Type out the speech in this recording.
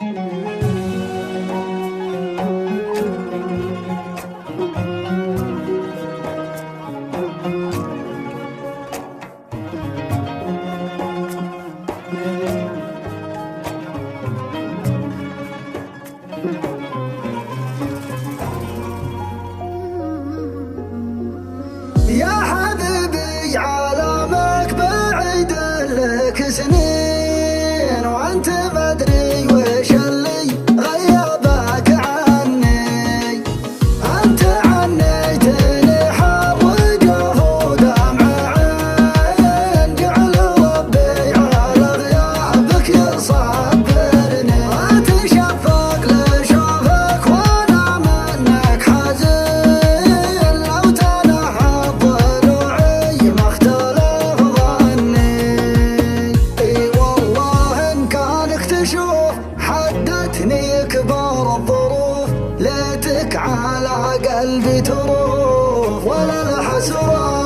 يا حبيبي عالمك بعيد لك سنين، وانت مدري وش اللي غيبك عني. انت عني تنحى وجه ودمع عين، جعل ربي على غيابك يصبرني. اتشفق لشوفك وانا منك حزين، لو تنحى ضلوعي ما اختلف ظني. اي والله ان كانك تشوف حدتني كبار الظروف، ليتك على قلبي تروف ولا الحسرة